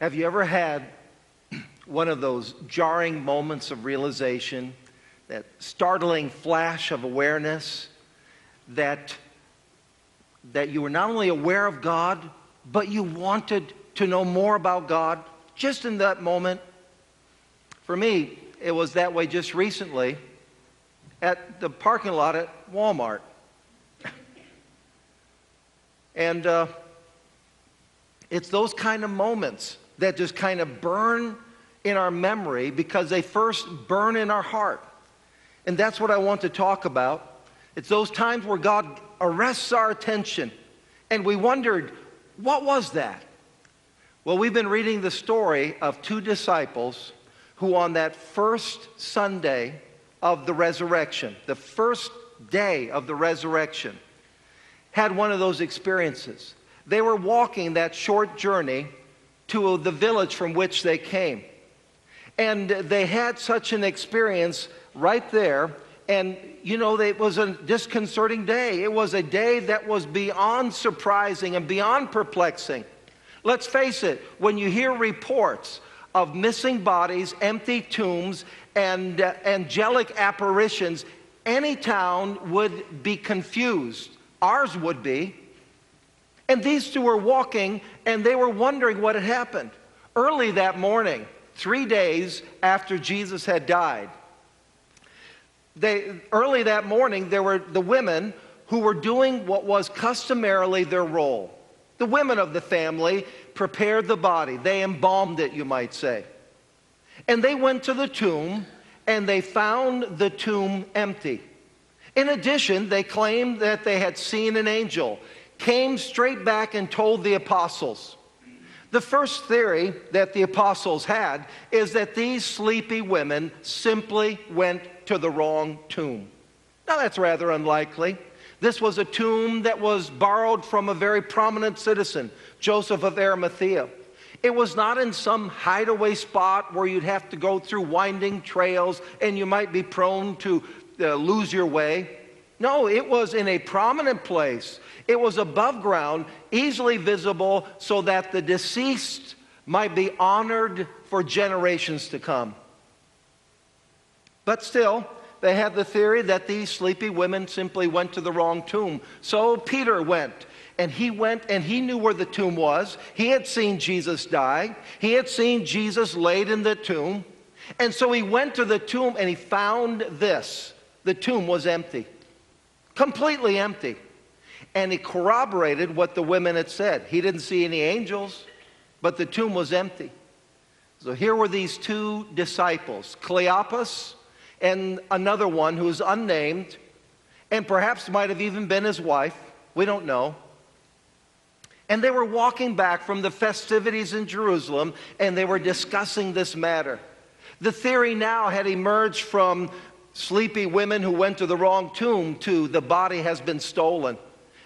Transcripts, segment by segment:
Have you ever had one of those jarring moments of realization, that startling flash of awareness that you were not only aware of God, but you wanted to know more about God just in that moment? For me, it was that way just recently at the parking lot at Walmart. And it's those kind of moments that just kind of burn in our memory because they first burn in our heart. And that's what I want to talk about. It's those times where God arrests our attention and we wondered, what was that? Well, we've been reading the story of two disciples who on that first Sunday of the resurrection, the first day of the resurrection, had one of those experiences. They were walking that short journey to the village from which they came. And they had such an experience right there. And, it was a disconcerting day. It was a day that was beyond surprising and beyond perplexing. Let's face it, when you hear reports of missing bodies, empty tombs, and angelic apparitions, any town would be confused. Ours would be. And these two were walking, and they were wondering what had happened. Early that morning, 3 days after Jesus had died, early that morning, there were the women who were doing what was customarily their role. The women of the family prepared the body. They embalmed it, you might say. And they went to the tomb, and they found the tomb empty. In addition, they claimed that they had seen an angel, came straight back and told the apostles. The first theory that the apostles had is that these sleepy women simply went to the wrong tomb. Now that's rather unlikely. This was a tomb that was borrowed from a very prominent citizen, Joseph of Arimathea. It was not in some hideaway spot where you'd have to go through winding trails and you might be prone to lose your way. No, it was in a prominent place. It was above ground, easily visible, so that the deceased might be honored for generations to come. But still, they had the theory that these sleepy women simply went to the wrong tomb. So Peter went, and he knew where the tomb was. He had seen Jesus die. He had seen Jesus laid in the tomb. And so he went to the tomb, and he found this. The tomb was empty. Completely empty. And he corroborated what the women had said. He didn't see any angels, but the tomb was empty. So here were these two disciples, Cleopas and another one who's unnamed, and perhaps might have even been his wife. We don't know. And they were walking back from the festivities in Jerusalem, and they were discussing this matter. The theory now had emerged from sleepy women who went to the wrong tomb to the body has been stolen.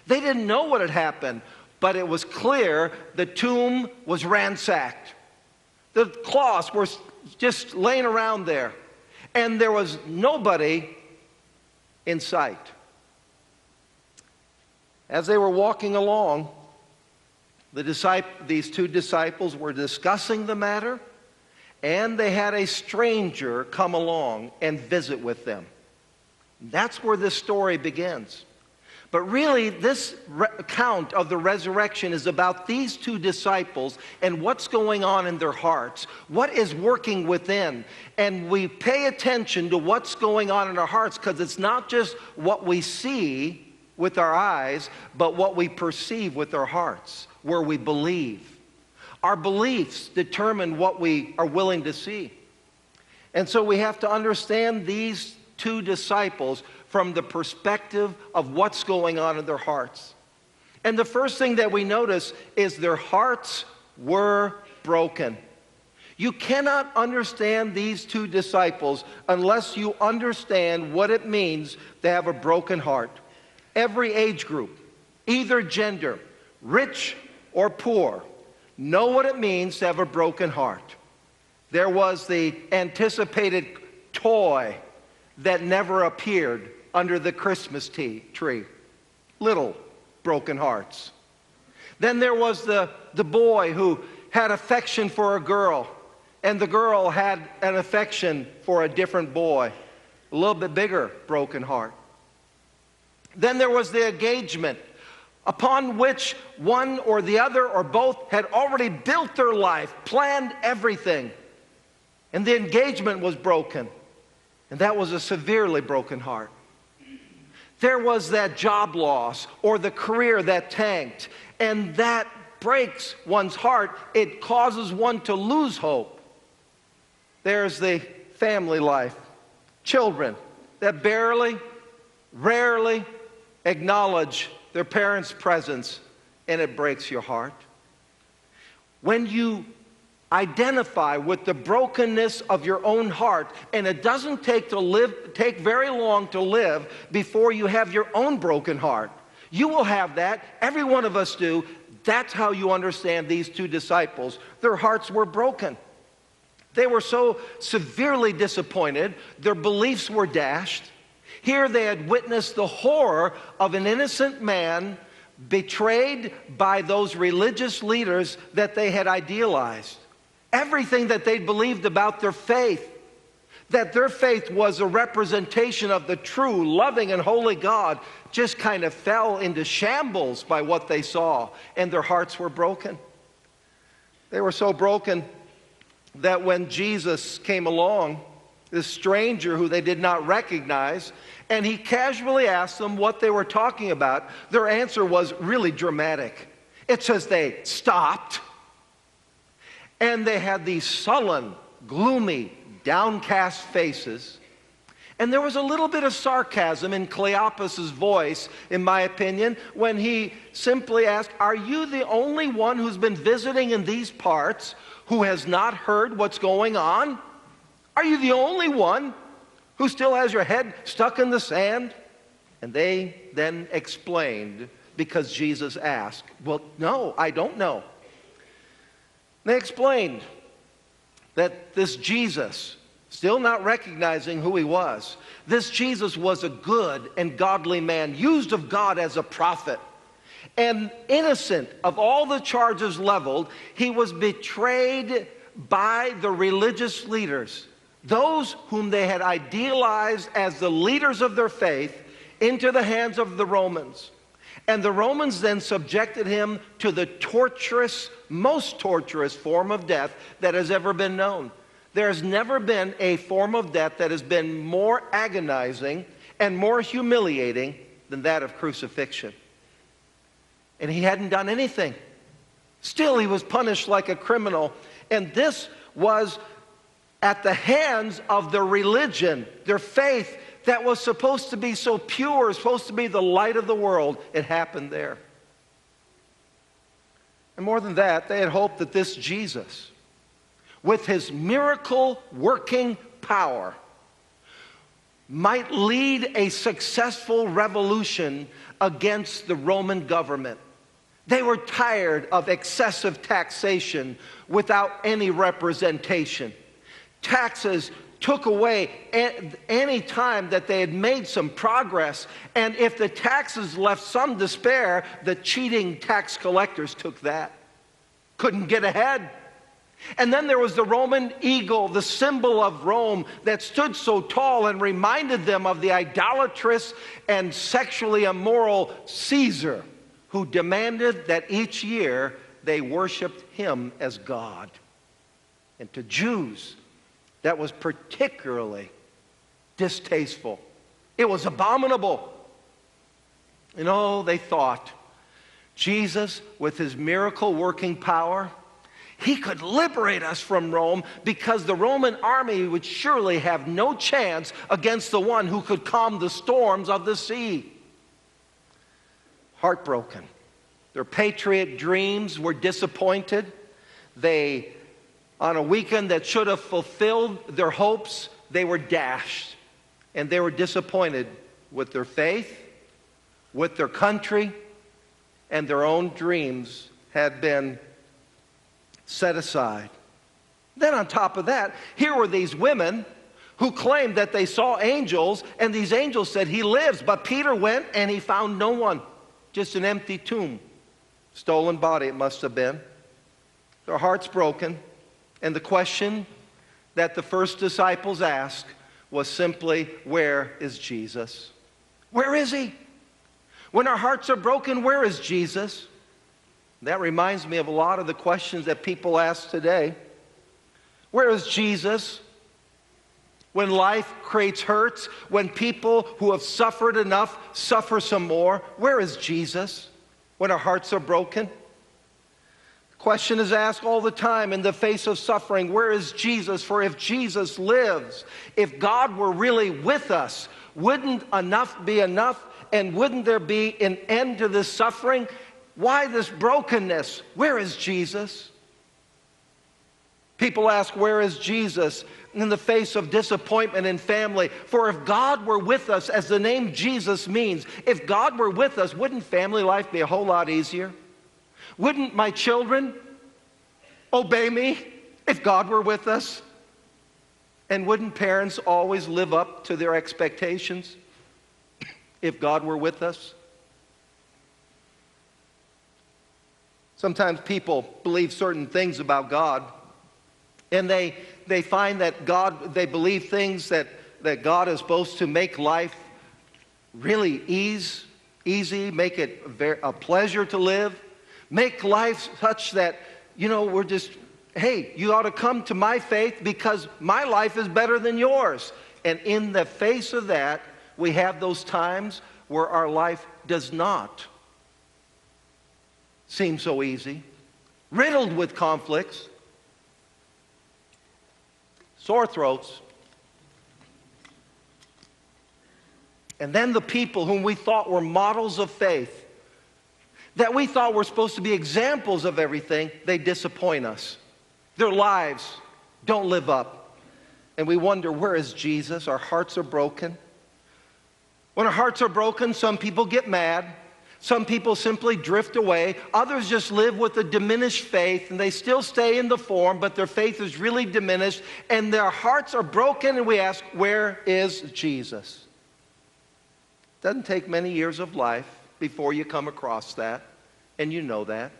They didn't know what had happened, but it was clear the tomb was ransacked. The cloths were just laying around there, and there was nobody in sight. As they were walking along, these two disciples were discussing the matter, and they had a stranger come along and visit with them. That's where this story begins. But really, this account of the resurrection is about these two disciples and what's going on in their hearts, what is working within. And we pay attention to what's going on in our hearts because it's not just what we see with our eyes, but what we perceive with our hearts, where we believe. Our beliefs determine what we are willing to see. And so we have to understand these two disciples from the perspective of what's going on in their hearts. And the first thing that we notice is their hearts were broken. You cannot understand these two disciples unless you understand what it means to have a broken heart. Every age group, either gender, rich or poor, know what it means to have a broken heart. There was the anticipated toy that never appeared under the Christmas tree. Little broken hearts. Then there was the boy who had affection for a girl, and the girl had an affection for a different boy. A little bit bigger broken heart. Then there was the engagement, upon which one or the other or both had already built their life, planned everything. And the engagement was broken. And that was a severely broken heart. There was that job loss or the career that tanked. And that breaks one's heart. It causes one to lose hope. There's the family life. Children that barely, rarely acknowledge their parents' presence, and it breaks your heart. When you identify with the brokenness of your own heart, and it doesn't take very long to live before you have your own broken heart. You will have that. Every one of us do. That's how you understand these two disciples. Their hearts were broken. They were so severely disappointed. Their beliefs were dashed. Here they had witnessed the horror of an innocent man betrayed by those religious leaders that they had idealized. Everything that they believed about their faith, that their faith was a representation of the true, loving, and holy God, just kind of fell into shambles by what they saw, and their hearts were broken. They were so broken that when Jesus came along, this stranger who they did not recognize, and he casually asked them what they were talking about, their answer was really dramatic. It says they stopped, and they had these sullen, gloomy, downcast faces. And there was a little bit of sarcasm in Cleopas' voice, in my opinion, when he simply asked, "Are you the only one who's been visiting in these parts who has not heard what's going on? Are you the only one who still has your head stuck in the sand?" And they then explained, because Jesus asked, "Well, no, I don't know." They explained that this Jesus, still not recognizing who he was, this Jesus was a good and godly man, used of God as a prophet. And innocent of all the charges leveled, he was betrayed by the religious leaders, those whom they had idealized as the leaders of their faith, into the hands of the Romans. And the Romans then subjected him to the torturous, most torturous form of death that has ever been known. There has never been a form of death that has been more agonizing and more humiliating than that of crucifixion. And he hadn't done anything. Still, he was punished like a criminal. And this was at the hands of their religion, their faith, that was supposed to be so pure, supposed to be the light of the world. It happened there. And more than that, they had hoped that this Jesus, with his miracle-working power, might lead a successful revolution against the Roman government. They were tired of excessive taxation without any representation. Taxes took away any time that they had made some progress. And if the taxes left some despair, the cheating tax collectors took that. Couldn't get ahead. And then there was the Roman eagle, the symbol of Rome, that stood so tall and reminded them of the idolatrous and sexually immoral Caesar, who demanded that each year they worshiped him as God. And to Jews, that was particularly distasteful. It was abominable. You know, they thought, Jesus, with his miracle-working power, he could liberate us from Rome, because the Roman army would surely have no chance against the one who could calm the storms of the sea. Heartbroken. Their patriot dreams were disappointed. They, on a weekend that should have fulfilled their hopes, they were dashed. And they were disappointed with their faith, with their country, and their own dreams had been set aside. Then on top of that, here were these women who claimed that they saw angels, and these angels said, "He lives." But Peter went and he found no one, just an empty tomb. Stolen body it must have been. their hearts broken, and the question that the first disciples asked was simply, where is Jesus? Where is he? When our hearts are broken, where is Jesus? That reminds me of a lot of the questions that people ask today. Where is Jesus? When life creates hurts, when people who have suffered enough suffer some more, where is Jesus? When our hearts are broken? The question is asked all the time in the face of suffering, where is Jesus? For if Jesus lives, if God were really with us, wouldn't enough be enough? And wouldn't there be an end to this suffering? Why this brokenness? Where is Jesus? People ask, where is Jesus? In the face of disappointment in family. For if God were with us, as the name Jesus means, if God were with us, wouldn't family life be a whole lot easier? Wouldn't my children obey me if God were with us? And wouldn't parents always live up to their expectations if God were with us? Sometimes people believe certain things about God, and they find that they believe things that God is supposed to make life really easy, make it a pleasure to live, make life such that, we're just, hey, you ought to come to my faith because my life is better than yours. And in the face of that, we have those times where our life does not seem so easy, riddled with conflicts, sore throats. And then the people whom we thought were models of faith, that we thought were supposed to be examples of everything, they disappoint us. Their lives don't live up. And we wonder, where is Jesus? Our hearts are broken. When our hearts are broken, some people get mad. Some people simply drift away. Others just live with a diminished faith, and they still stay in the form, but their faith is really diminished, and their hearts are broken, and we ask, where is Jesus? It doesn't take many years of life before you come across that, and you know that.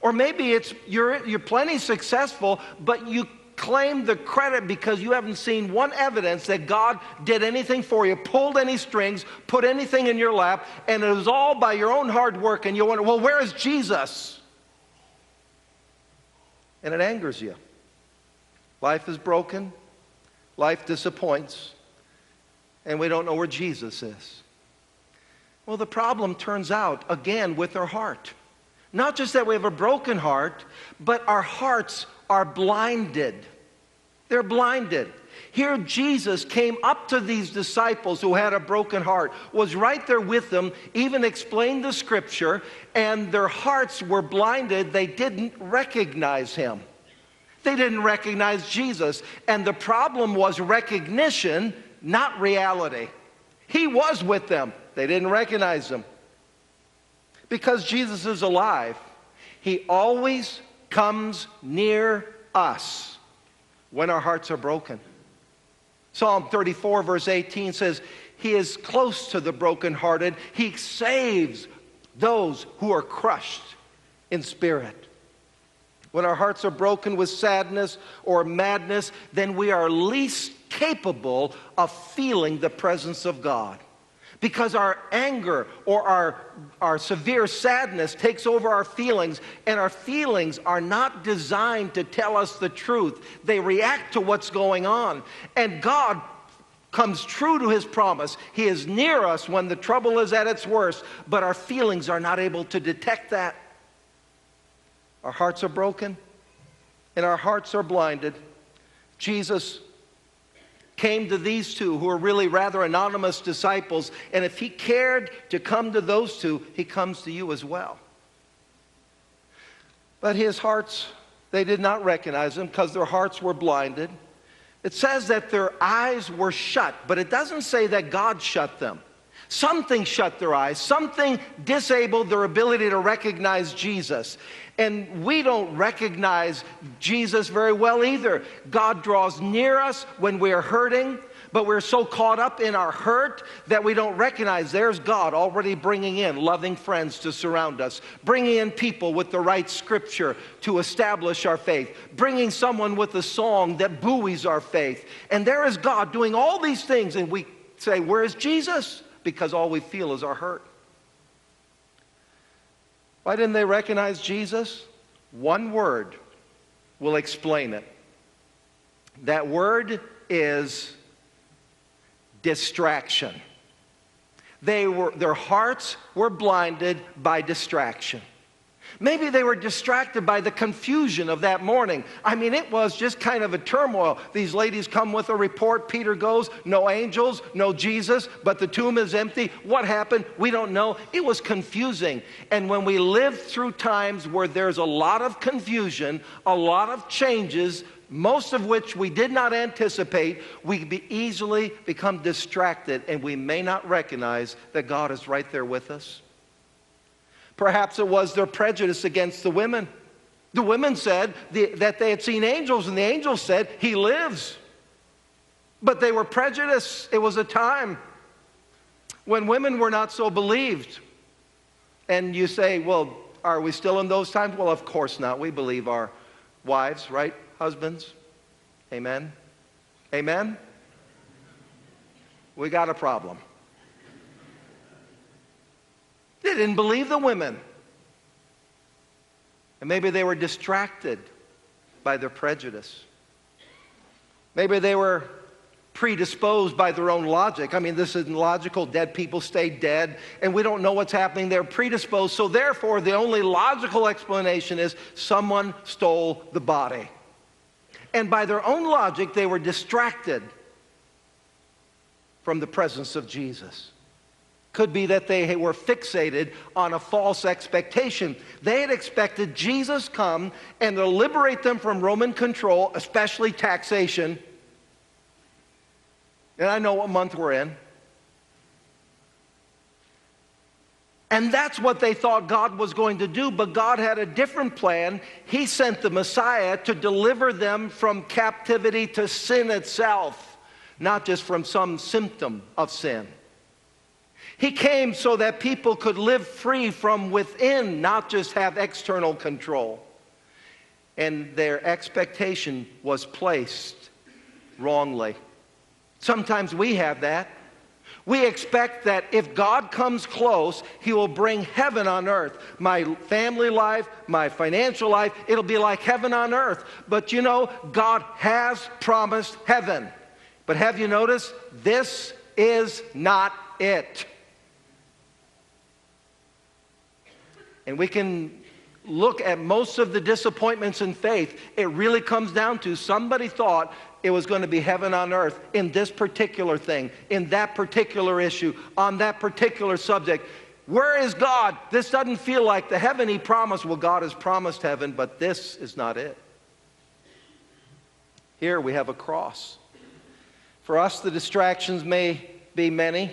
Or maybe you're plenty successful, but you claim the credit because you haven't seen one evidence that God did anything for you, pulled any strings, put anything in your lap, and it was all by your own hard work, and you wonder, well, where is Jesus? And it angers you. Life is broken, life disappoints, and we don't know where Jesus is. Well, the problem turns out, again, with our heart. Not just that we have a broken heart, but our hearts are blinded. They're blinded. Here Jesus came up to these disciples who had a broken heart, was right there with them, even explained the scripture, and their hearts were blinded. They didn't recognize him. They didn't recognize Jesus. And the problem was recognition, not reality. He was with them. They didn't recognize him. Because Jesus is alive, he always comes near us when our hearts are broken. Psalm 34 verse 18 says, he is close to the brokenhearted. He saves those who are crushed in spirit. When our hearts are broken with sadness or madness, then we are least capable of feeling the presence of God. Because our anger or our severe sadness takes over our feelings, and our feelings are not designed to tell us the truth. They react to what's going on. And God comes true to his promise. He is near us when the trouble is at its worst, but our feelings are not able to detect that. Our hearts are broken, and our hearts are blinded. Jesus came to these two who are really rather anonymous disciples, and if he cared to come to those two, he comes to you as well. But his hearts, they did not recognize him because their hearts were blinded. It says that their eyes were shut, but it doesn't say that God shut them. Something shut their eyes. Something disabled their ability to recognize Jesus. And we don't recognize Jesus very well either. God draws near us when we are hurting, but we're so caught up in our hurt that we don't recognize there's God already bringing in loving friends to surround us, bringing in people with the right scripture to establish our faith, bringing someone with a song that buoys our faith. And there is God doing all these things, and we say, where is Jesus? Because all we feel is our hurt. Why didn't they recognize Jesus? One word will explain it. That word is distraction. Their hearts were blinded by distraction. Maybe they were distracted by the confusion of that morning. I mean, it was just kind of a turmoil. These ladies come with a report. Peter goes, no angels, no Jesus, but the tomb is empty. What happened? We don't know. It was confusing. And when we live through times where there's a lot of confusion, a lot of changes, most of which we did not anticipate, we easily become distracted, and we may not recognize that God is right there with us. Perhaps it was their prejudice against the women. The women said that they had seen angels, and the angels said, he lives. But they were prejudiced. It was a time when women were not so believed. And you say, well, are we still in those times? Well, of course not. We believe our wives, right? Husbands. Amen? Amen? We got a problem. They didn't believe the women. And maybe they were distracted by their prejudice. Maybe they were predisposed by their own logic. I mean, this isn't logical. Dead people stay dead, and we don't know what's happening. They're predisposed. So therefore, the only logical explanation is someone stole the body. And by their own logic, they were distracted from the presence of Jesus. Could be that they were fixated on a false expectation. They had expected Jesus come and to liberate them from Roman control, especially taxation. And I know what month we're in. And that's what they thought God was going to do, but God had a different plan. He sent the Messiah to deliver them from captivity to sin itself, not just from some symptom of sin. He came so that people could live free from within, not just have external control. And their expectation was placed wrongly. Sometimes we have that. We expect that if God comes close, He will bring heaven on earth. My family life, my financial life, it'll be like heaven on earth. But you know, God has promised heaven. But have you noticed? This is not it. And we can look at most of the disappointments in faith. It really comes down to somebody thought it was going to be heaven on earth in this particular thing, in that particular issue, on that particular subject. Where is God? This doesn't feel like the heaven He promised. Well, God has promised heaven, but this is not it. Here we have a cross. For us, the distractions may be many.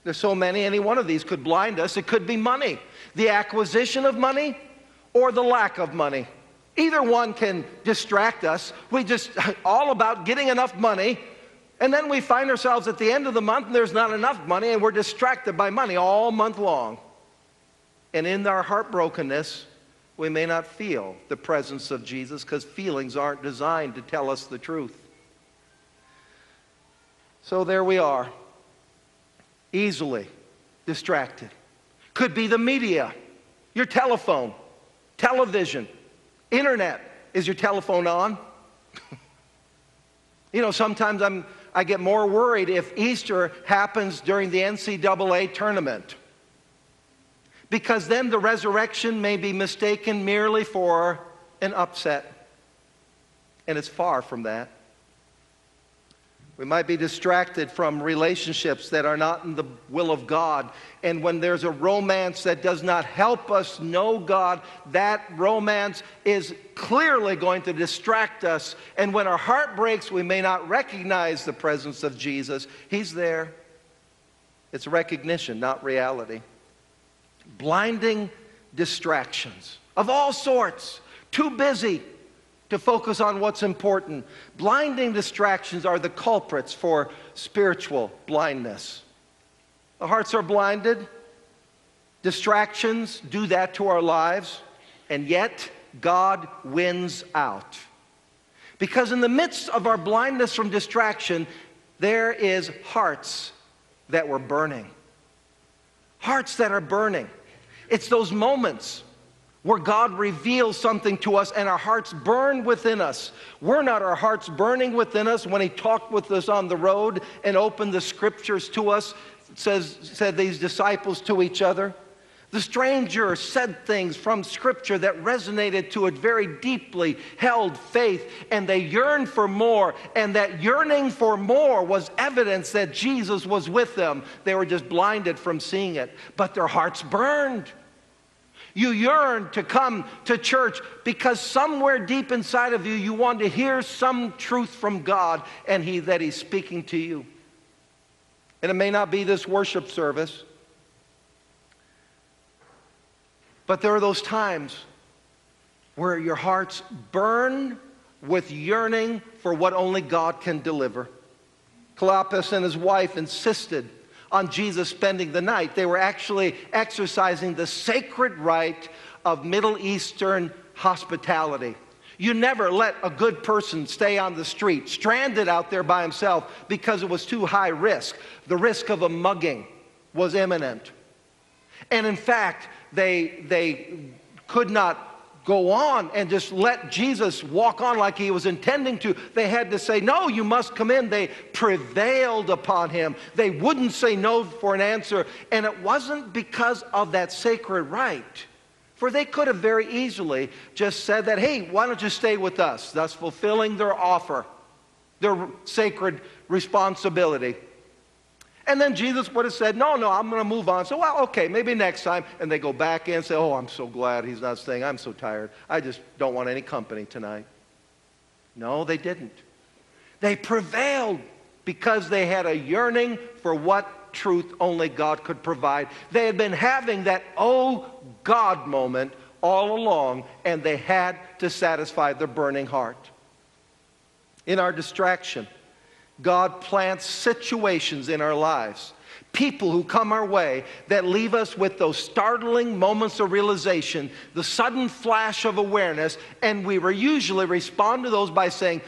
There's so many, any one of these could blind us. It could be money, the acquisition of money, or the lack of money. Either one can distract us. We just all about getting enough money, and then we find ourselves at the end of the month and there's not enough money, and we're distracted by money all month long. And in our heartbrokenness, we may not feel the presence of Jesus because feelings aren't designed to tell us the truth. So there we are. Easily distracted. Could be the media, your telephone, television, internet. Is your telephone on? You know, sometimes I get more worried if Easter happens during the NCAA tournament, because then the resurrection may be mistaken merely for an upset, and it's far from that. We might be distracted from relationships that are not in the will of God. And when there's a romance that does not help us know God, that romance is clearly going to distract us. And when our heart breaks, we may not recognize the presence of Jesus. He's there. It's recognition, not reality. Blinding distractions of all sorts. Too busy to focus on what's important. Blinding distractions are the culprits for spiritual blindness. The hearts are blinded. Distractions do that to our lives, and yet God wins out. Because in the midst of our blindness from distraction, there is hearts that were burning. Hearts that are burning. It's those moments where God reveals something to us and our hearts burn within us. Were not our hearts burning within us when He talked with us on the road and opened the Scriptures to us, said these disciples to each other? The stranger said things from Scripture that resonated to a very deeply held faith, and they yearned for more, and that yearning for more was evidence that Jesus was with them. They were just blinded from seeing it, but their hearts burned. You yearn to come to church because somewhere deep inside of you, you want to hear some truth from God and that He's speaking to you. And it may not be this worship service, but there are those times where your hearts burn with yearning for what only God can deliver. Cleopas and his wife insisted on Jesus spending the night. They were actually exercising the sacred right of Middle Eastern hospitality. You never let a good person stay on the street, stranded out there by himself, because it was too high risk. The risk of a mugging was imminent. And in fact, they could not go on and just let Jesus walk on like He was intending to. They had to say, no, you must come in. They prevailed upon Him. They wouldn't say no for an answer. And it wasn't because of that sacred right. For they could have very easily just said that, hey, why don't you stay with us? Thus fulfilling their offer, their sacred responsibility. And then Jesus would have said, no, I'm going to move on. So, well, okay, maybe next time. And they go back in and say, oh, I'm so glad He's not staying. I'm so tired. I just don't want any company tonight. No, they didn't. They prevailed because they had a yearning for what truth only God could provide. They had been having that, oh, God moment all along, and they had to satisfy their burning heart. In our distraction, God plants situations in our lives, people who come our way that leave us with those startling moments of realization, the sudden flash of awareness, and we usually respond to those by saying,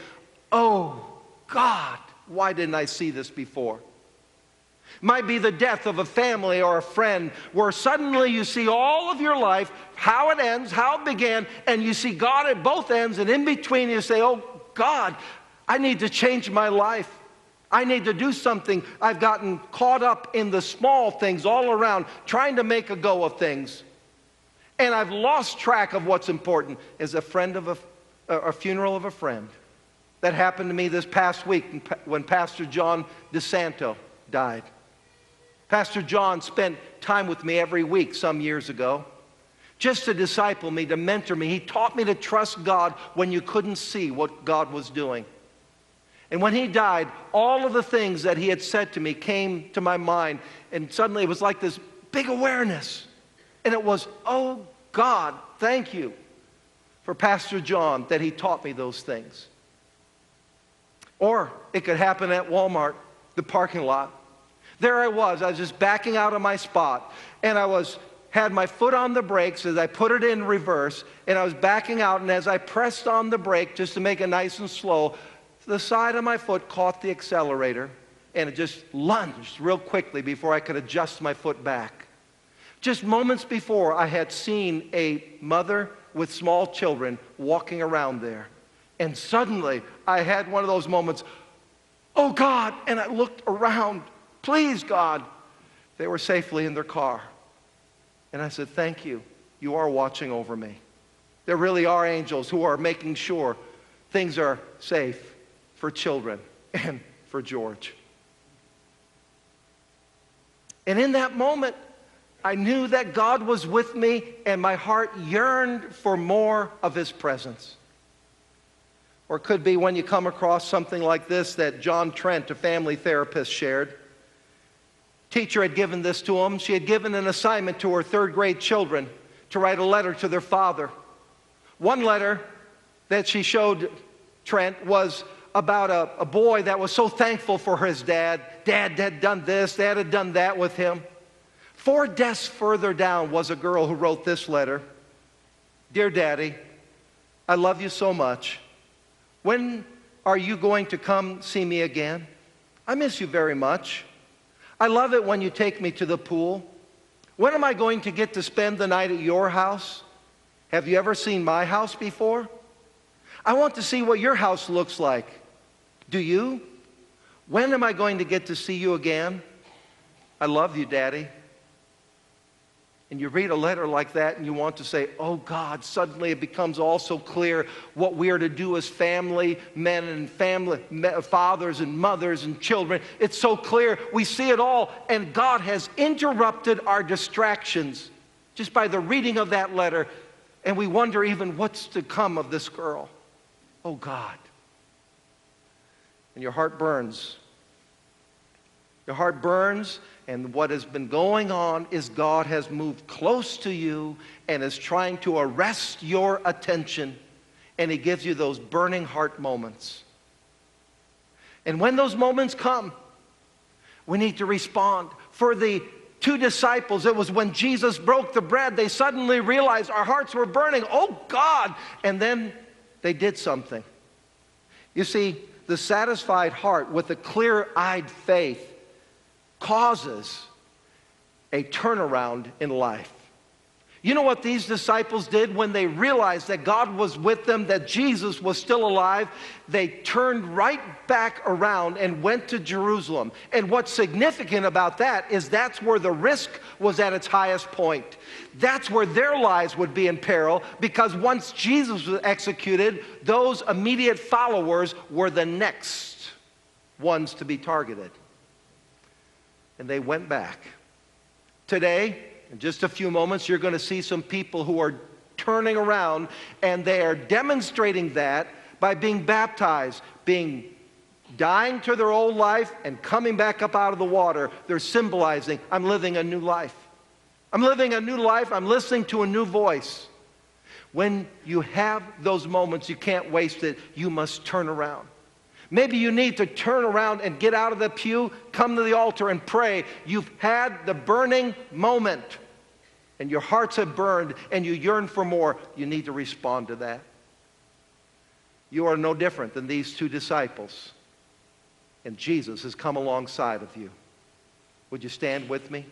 oh, God, why didn't I see this before? Might be the death of a family or a friend where suddenly you see all of your life, how it ends, how it began, and you see God at both ends, and in between you say, oh, God, I need to change my life. I need to do something. I've gotten caught up in the small things all around, trying to make a go of things. And I've lost track of what's important. As a funeral of a friend. That happened to me this past week when Pastor John DeSanto died. Pastor John spent time with me every week some years ago, just to disciple me, to mentor me. He taught me to trust God when you couldn't see what God was doing. And when he died, all of the things that he had said to me came to my mind, and suddenly it was like this big awareness. And it was, oh God, thank you for Pastor John that he taught me those things. Or it could happen at Walmart, the parking lot. There I was just backing out of my spot, and I had my foot on the brakes as I put it in reverse, and I was backing out, and as I pressed on the brake just to make it nice and slow, the side of my foot caught the accelerator, and it just lunged real quickly before I could adjust my foot back. Just moments before, I had seen a mother with small children walking around there. And suddenly, I had one of those moments, oh God, and I looked around, please God. They were safely in their car. And I said, thank you. You are watching over me. There really are angels who are making sure things are safe for children and for George. And in that moment, I knew that God was with me, and my heart yearned for more of His presence. Or it could be when you come across something like this that John Trent, a family therapist, shared. Teacher had given this to him. She had given an assignment to her third grade children to write a letter to their father. One letter that she showed Trent was about a boy that was so thankful for his dad. Dad had done this, Dad had done that with him. 4 desks further down was a girl who wrote this letter. Dear Daddy, I love you so much. When are you going to come see me again? I miss you very much. I love it when you take me to the pool. When am I going to get to spend the night at your house? Have you ever seen my house before? I want to see what your house looks like. Do you? When am I going to get to see you again? I love you, Daddy. And you read a letter like that and you want to say, oh God, suddenly it becomes all so clear what we are to do as family, men and family, fathers and mothers and children. It's so clear. We see it all. And God has interrupted our distractions just by the reading of that letter. And we wonder even what's to come of this girl. Oh God. And your heart burns. Your heart burns, and what has been going on is God has moved close to you and is trying to arrest your attention, and He gives you those burning heart moments. And when those moments come, we need to respond. For the 2 disciples, it was when Jesus broke the bread, they suddenly realized our hearts were burning. Oh God! And then they did something. You see, the satisfied heart with a clear-eyed faith causes a turnaround in life. You know what these disciples did when they realized that God was with them, that Jesus was still alive? They turned right back around and went to Jerusalem. And what's significant about that is that's where the risk was at its highest point. That's where their lives would be in peril, because once Jesus was executed, those immediate followers were the next ones to be targeted. And they went back. Today, in just a few moments, you're going to see some people who are turning around, and they are demonstrating that by being baptized, dying to their old life and coming back up out of the water. They're symbolizing, I'm living a new life. I'm living a new life. I'm listening to a new voice. When you have those moments, you can't waste it. You must turn around. Maybe you need to turn around and get out of the pew, come to the altar and pray. You've had the burning moment, and your hearts have burned, and you yearn for more. You need to respond to that. You are no different than these 2 disciples, and Jesus has come alongside of you. Would you stand with me?